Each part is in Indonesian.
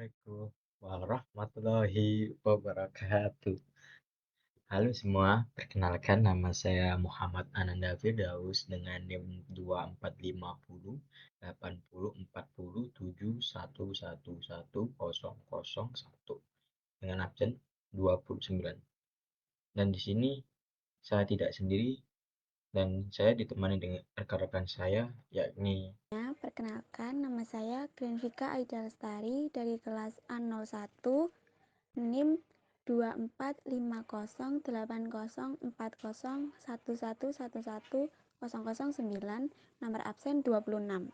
Assalamualaikum warahmatullahi wabarakatuh. Halo semua, perkenalkan nama saya Muhammad Ananda Firdaus dengan NIM 2450804077111001 dengan absen 29. Dan di sini saya tidak sendiri dan saya ditemani dengan rekan-rekan saya yakni Perkenalkan, nama saya Grenvika Aida Lestari dari kelas A01 NIM 2450804011111009, nomor absen 26.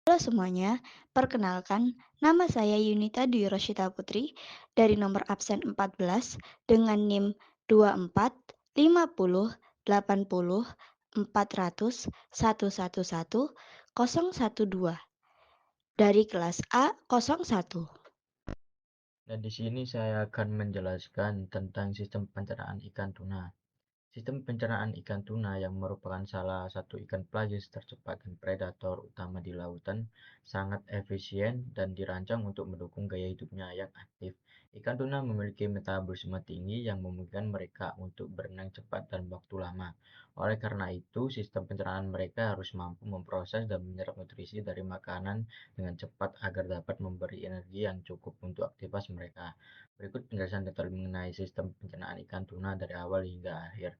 Halo semuanya, perkenalkan nama saya Yunita Dwi Rosyita Putri dari nomor absen 14 dengan NIM 2450804001111012 dari kelas A01. dan di sini saya akan menjelaskan tentang sistem pencernaan ikan tuna. Sistem pencernaan ikan tuna yang merupakan salah satu ikan pelagis tercepat dan predator utama di lautan sangat efisien dan dirancang untuk mendukung gaya hidupnya yang aktif. Ikan tuna memiliki metabolisme tinggi yang memungkinkan mereka untuk berenang cepat dan waktu lama. Oleh karena itu, sistem pencernaan mereka harus mampu memproses dan menyerap nutrisi dari makanan dengan cepat agar dapat memberi energi yang cukup untuk aktivitas mereka. Berikut penjelasan detail mengenai sistem pencernaan ikan tuna dari awal hingga akhir.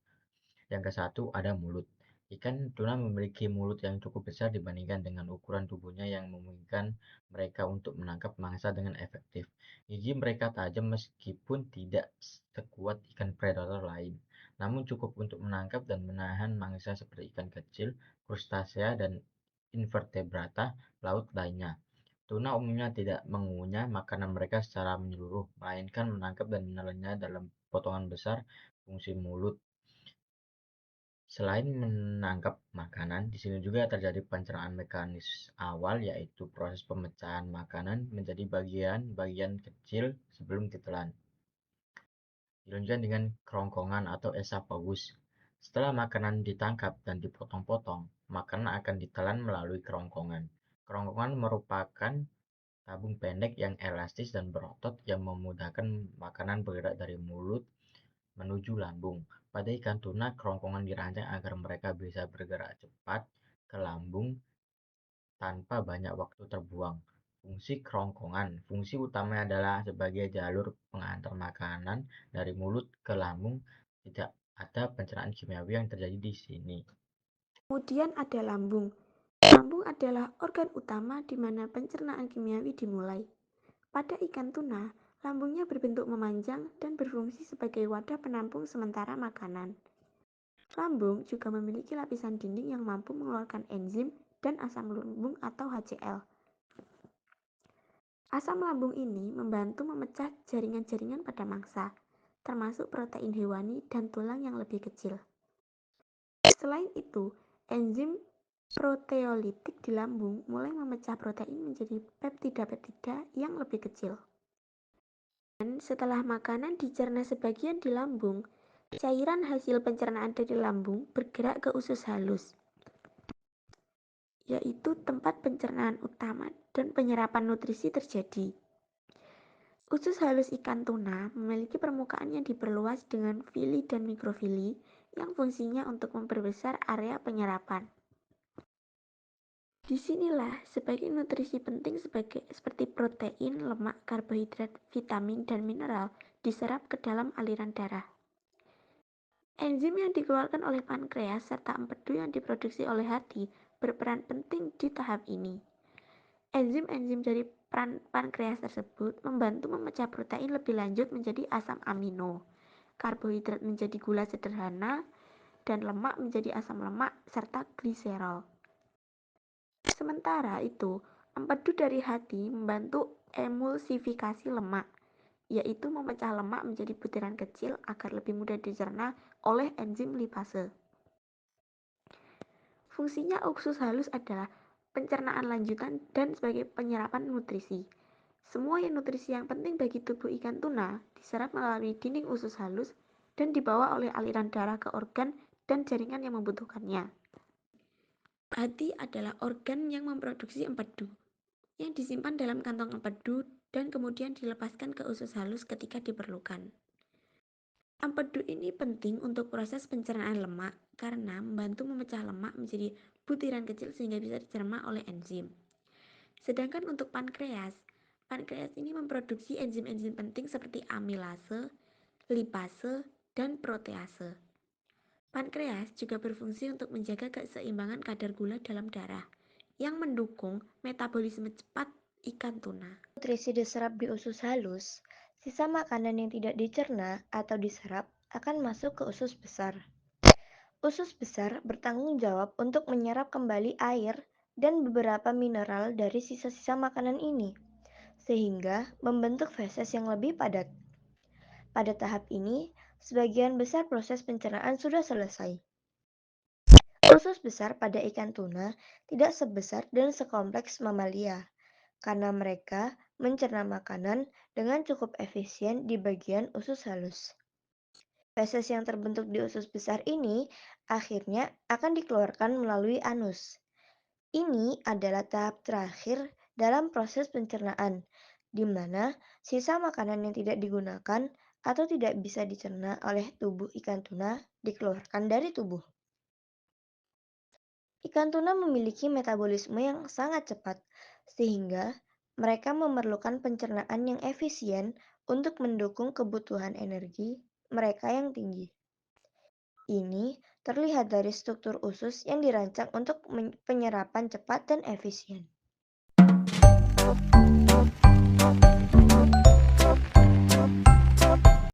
Yang ke satu ada mulut. Ikan tuna memiliki mulut yang cukup besar dibandingkan dengan ukuran tubuhnya yang memungkinkan mereka untuk menangkap mangsa dengan efektif. Gigi mereka tajam meskipun tidak sekuat ikan predator lain, namun cukup untuk menangkap dan menahan mangsa seperti ikan kecil, krustasea, dan invertebrata laut lainnya. Tuna umumnya tidak mengunyah makanan mereka secara menyeluruh, melainkan menangkap dan menelannya dalam potongan besar. Fungsi mulut selain menangkap makanan, di sini juga terjadi pencernaan mekanis awal, yaitu proses pemecahan makanan menjadi bagian-bagian kecil sebelum ditelan. Dilanjutkan dengan kerongkongan atau esofagus. Setelah makanan ditangkap dan dipotong-potong, makanan akan ditelan melalui kerongkongan. Kerongkongan merupakan tabung pendek yang elastis dan berotot yang memudahkan makanan bergerak dari mulut menuju lambung. Pada ikan tuna, kerongkongan dirancang agar mereka bisa bergerak cepat ke lambung tanpa banyak waktu terbuang. Fungsi kerongkongan. Fungsi utamanya adalah sebagai jalur pengantar makanan dari mulut ke lambung. Tidak ada pencernaan kimiawi yang terjadi di sini. Kemudian ada lambung. Lambung adalah organ utama di mana pencernaan kimiawi dimulai. Pada ikan tuna, lambungnya berbentuk memanjang dan berfungsi sebagai wadah penampung sementara makanan. Lambung juga memiliki lapisan dinding yang mampu mengeluarkan enzim dan asam lambung atau HCl. Asam lambung ini membantu memecah jaringan-jaringan pada mangsa, termasuk protein hewani dan tulang yang lebih kecil. Selain itu, enzim proteolitik di lambung mulai memecah protein menjadi peptida-peptida yang lebih kecil. Dan setelah makanan dicerna sebagian di lambung, cairan hasil pencernaan dari lambung bergerak ke usus halus, yaitu tempat pencernaan utama dan penyerapan nutrisi terjadi. Usus halus ikan tuna memiliki permukaan yang diperluas dengan vili dan mikrofili yang fungsinya untuk memperbesar area penyerapan. Disinilah sebagai nutrisi penting seperti protein, lemak, karbohidrat, vitamin, dan mineral diserap ke dalam aliran darah. Enzim yang dikeluarkan oleh pankreas serta empedu yang diproduksi oleh hati berperan penting di tahap ini. Enzim-enzim dari pankreas tersebut membantu memecah protein lebih lanjut menjadi asam amino, karbohidrat menjadi gula sederhana, dan lemak menjadi asam lemak serta gliserol. Sementara itu, empedu dari hati membantu emulsifikasi lemak, yaitu memecah lemak menjadi butiran kecil agar lebih mudah dicerna oleh enzim lipase. Fungsinya usus halus adalah pencernaan lanjutan dan sebagai penyerapan nutrisi. Semua nutrisi yang penting bagi tubuh ikan tuna diserap melalui dinding usus halus dan dibawa oleh aliran darah ke organ dan jaringan yang membutuhkannya. Hati adalah organ yang memproduksi empedu, yang disimpan dalam kantong empedu dan kemudian dilepaskan ke usus halus ketika diperlukan. Empedu ini penting untuk proses pencernaan lemak karena membantu memecah lemak menjadi butiran kecil sehingga bisa dicerna oleh enzim. Sedangkan untuk pankreas, pankreas ini memproduksi enzim-enzim penting seperti amilase, lipase, dan protease. Pankreas juga berfungsi untuk menjaga keseimbangan kadar gula dalam darah yang mendukung metabolisme cepat ikan tuna. Nutrisi diserap di usus halus, sisa makanan yang tidak dicerna atau diserap akan masuk ke usus besar. Usus besar bertanggung jawab untuk menyerap kembali air dan beberapa mineral dari sisa-sisa makanan ini, sehingga membentuk feses yang lebih padat. Pada tahap ini, sebagian besar proses pencernaan sudah selesai. Usus besar pada ikan tuna tidak sebesar dan sekompleks mamalia, karena mereka mencerna makanan dengan cukup efisien di bagian usus halus. Feses yang terbentuk di usus besar ini akhirnya akan dikeluarkan melalui anus. Ini adalah tahap terakhir dalam proses pencernaan, di mana sisa makanan yang tidak digunakan atau tidak bisa dicerna oleh tubuh ikan tuna dikeluarkan dari tubuh. Ikan tuna memiliki metabolisme yang sangat cepat, sehingga mereka memerlukan pencernaan yang efisien untuk mendukung kebutuhan energi mereka yang tinggi. Ini terlihat dari struktur usus yang dirancang untuk penyerapan cepat dan efisien.